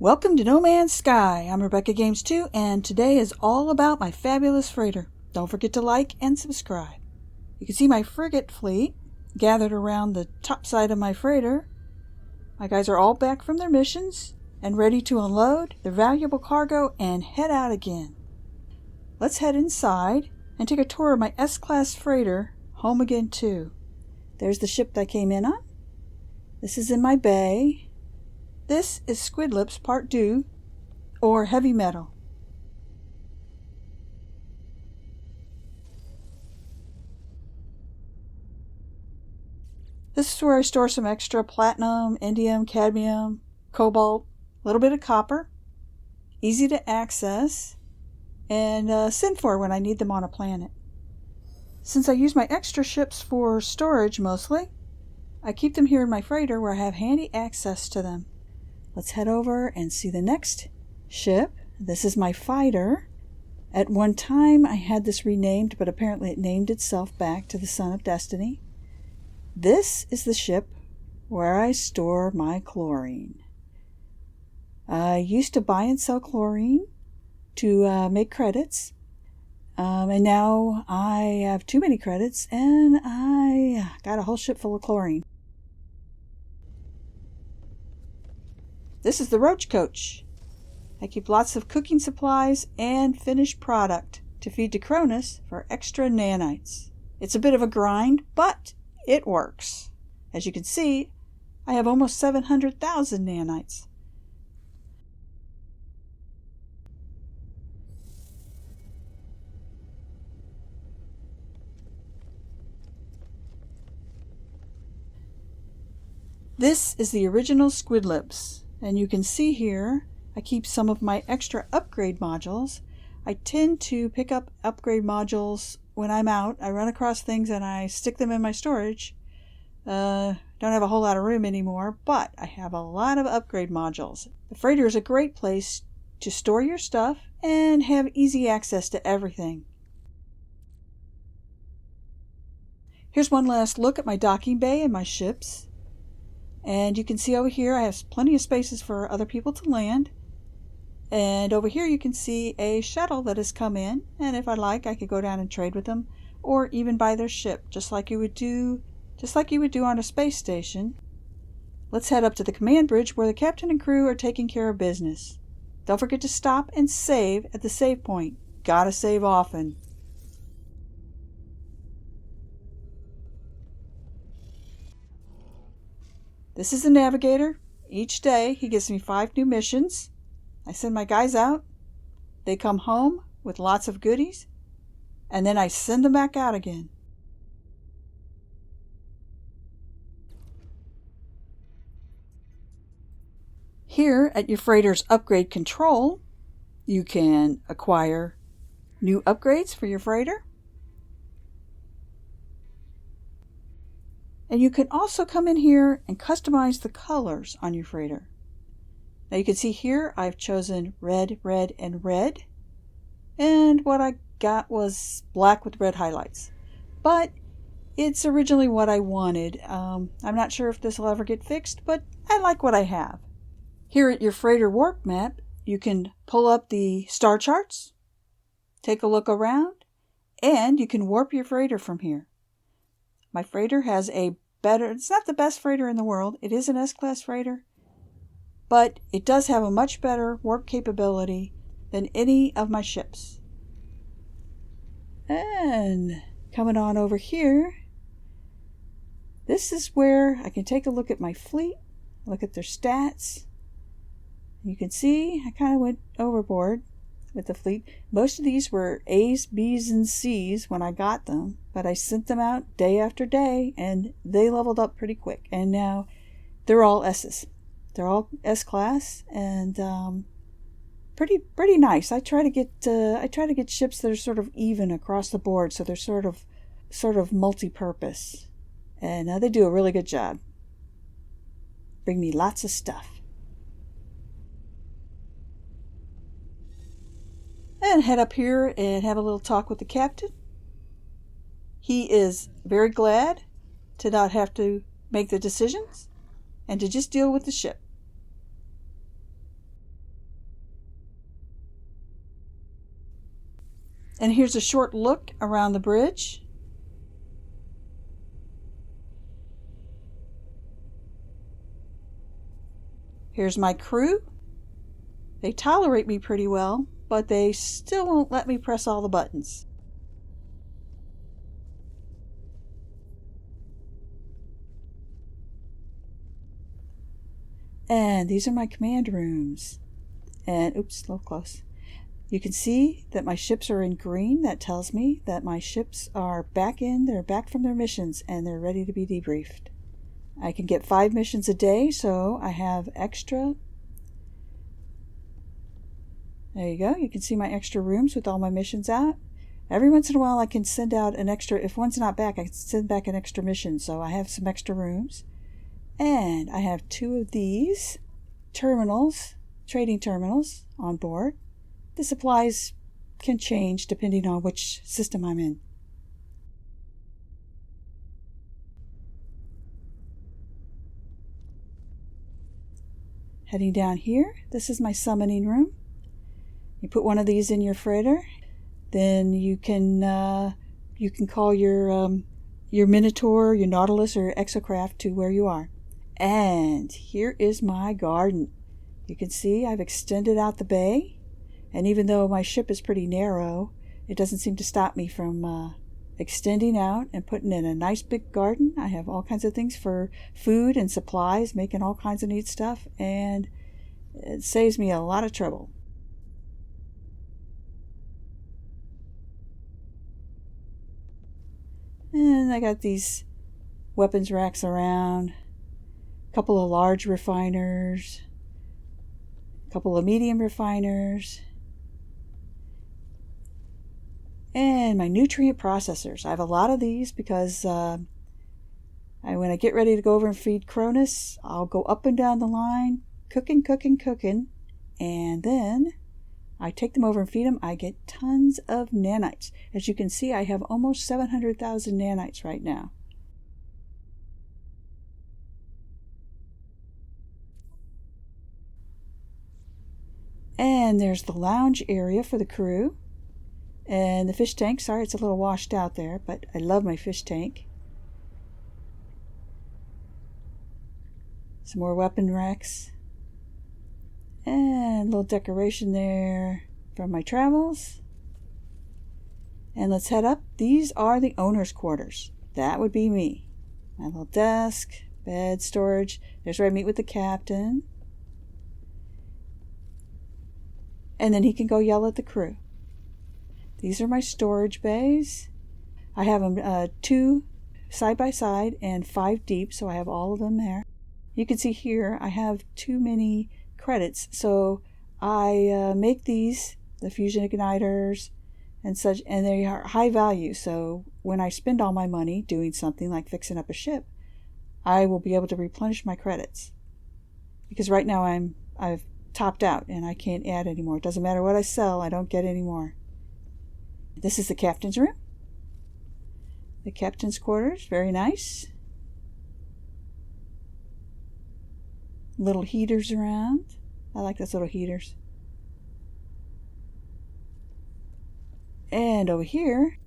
Welcome to No Man's Sky. I'm Rebecca Games 2, and today is all about my fabulous freighter. Don't forget to like and subscribe. You can see my frigate fleet gathered around the top side of my freighter. My guys are all back from their missions and ready to unload their valuable cargo and head out again. Let's head inside and take a tour of my S-Class freighter, Home Again 2. There's the ship that I came in on. This is in my bay. This is Squid Lips Part 2, or Heavy Metal. This is where I store some extra platinum, indium, cadmium, cobalt, a little bit of copper, easy to access, and send for when I need them on a planet. Since I use my extra ships for storage mostly, I keep them here in my freighter where I have handy access to them. Let's head over and see the next ship. This is my fighter. At one time I had this renamed, but apparently it named itself back to the Son of Destiny. This is the ship where I store my chlorine. I used to buy and sell chlorine to make credits, and now I have too many credits and I got a whole ship full of chlorine. This is the Roach Coach. I keep lots of cooking supplies and finished product to feed to Cronus for extra nanites. It's a bit of a grind, but it works. As you can see, I have almost 700,000 nanites. This is the original Squid Lips. And you can see here, I keep some of my extra upgrade modules. I tend to pick up upgrade modules when I'm out. I run across things and I stick them in my storage. Don't have a whole lot of room anymore, but I have a lot of upgrade modules. The freighter is a great place to store your stuff and have easy access to everything. Here's one last look at my docking bay and my ships. And you can see over here I have plenty of spaces for other people to land. And over here you can see a shuttle that has come in, and if I like I could go down and trade with them or even buy their ship just like you would do on a space station. Let's head up to the command bridge where the captain and crew are taking care of business. Don't forget to stop and save at the save point. Gotta save often. This is the navigator. Each day he gives me 5 new missions. I send my guys out. They come home with lots of goodies. And then I send them back out again. Here at your freighter's upgrade control, you can acquire new upgrades for your freighter. And you can also come in here and customize the colors on your freighter. Now you can see here I've chosen red, red, and red. And what I got was black with red highlights. But it's originally what I wanted. I'm not sure if this will ever get fixed, but I like what I have. Here at your freighter warp map, you can pull up the star charts, take a look around, and you can warp your freighter from here. My freighter has it's not the best freighter in the world. It is an S-Class freighter, but it does have a much better warp capability than any of my ships. And coming on over here, this is where I can take a look at my fleet, look at their stats. You can see I kind of went overboard with the fleet. Most of these were A's, B's, and C's when I got them, but I sent them out day after day and they leveled up pretty quick. And now they're all S's. They're all S-Class and pretty nice. I try to get ships that are sort of even across the board, so they're sort of multi-purpose. And they do a really good job. Bring me lots of stuff. And head up here and have a little talk with the captain. He is very glad to not have to make the decisions and to just deal with the ship. And here's a short look around the bridge. Here's my crew. They tolerate me pretty well, but they still won't let me press all the buttons. And these are my command rooms. And oops, a little close. You can see that my ships are in green. That tells me that my ships are they're back from their missions and they're ready to be debriefed. I can get 5 missions a day, so I have extra. There you go. You can see my extra rooms with all my missions out. Every once in a while I can send out an extra, if one's not back, I can send back an extra mission, so I have some extra rooms. And I have 2 of these terminals, trading terminals on board. The supplies can change depending on which system I'm in. Heading down here, this is my summoning room. You put one of these in your freighter, then you can call your Minotaur, your Nautilus, or Exocraft to where you are. And here is my garden. You can see I've extended out the bay, and even though my ship is pretty narrow, it doesn't seem to stop me from extending out and putting in a nice big garden. I have all kinds of things for food and supplies, making all kinds of neat stuff, and it saves me a lot of trouble. And I got these weapons racks around, a couple of large refiners, a couple of medium refiners, and my nutrient processors. I have a lot of these because when I get ready to go over and feed Cronus, I'll go up and down the line, cooking, and then I take them over and feed them. I get tons of nanites. As you can see, I have almost 700,000 nanites right now. And there's the lounge area for the crew. And the fish tank, sorry it's a little washed out there, but I love my fish tank. Some more weapon racks. And a little decoration there from my travels. And let's head up. These are the owner's quarters. That would be me. My little desk, bed, storage. There's where I meet with the captain. And then he can go yell at the crew. These are my storage bays. I have them 2 side by side and 5 deep, so I have all of them there. You can see here I have too many credits, so I make these, the fusion igniters and such, and they are high value, so when I spend all my money doing something like fixing up a ship, I will be able to replenish my credits. Because right now I've topped out and I can't add anymore. It doesn't matter what I sell, I don't get any more. This is the captain's room. The captain's quarters, very nice. Little heaters around. I like those little heaters. And over here,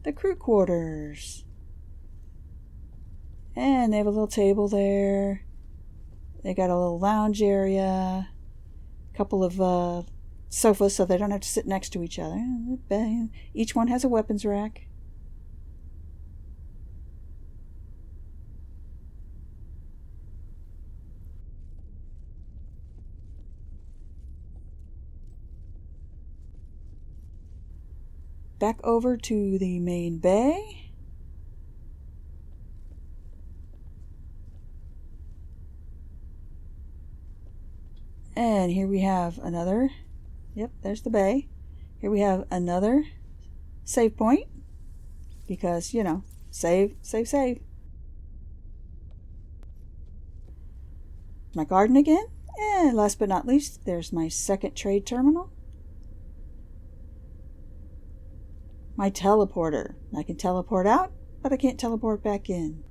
the crew quarters. And they have a little table there. They got a little lounge area. A couple of sofas so they don't have to sit next to each other. Each one has a weapons rack. Back over to the main bay. And here we have another, yep, there's the bay. Here we have another save point, because, you know, save. My garden again, and last but not least, there's my second trade terminal. My teleporter. I can teleport out, but I can't teleport back in.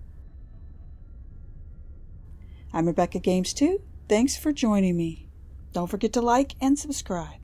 I'm Rebecca Games 2. Thanks for joining me. Don't forget to like and subscribe.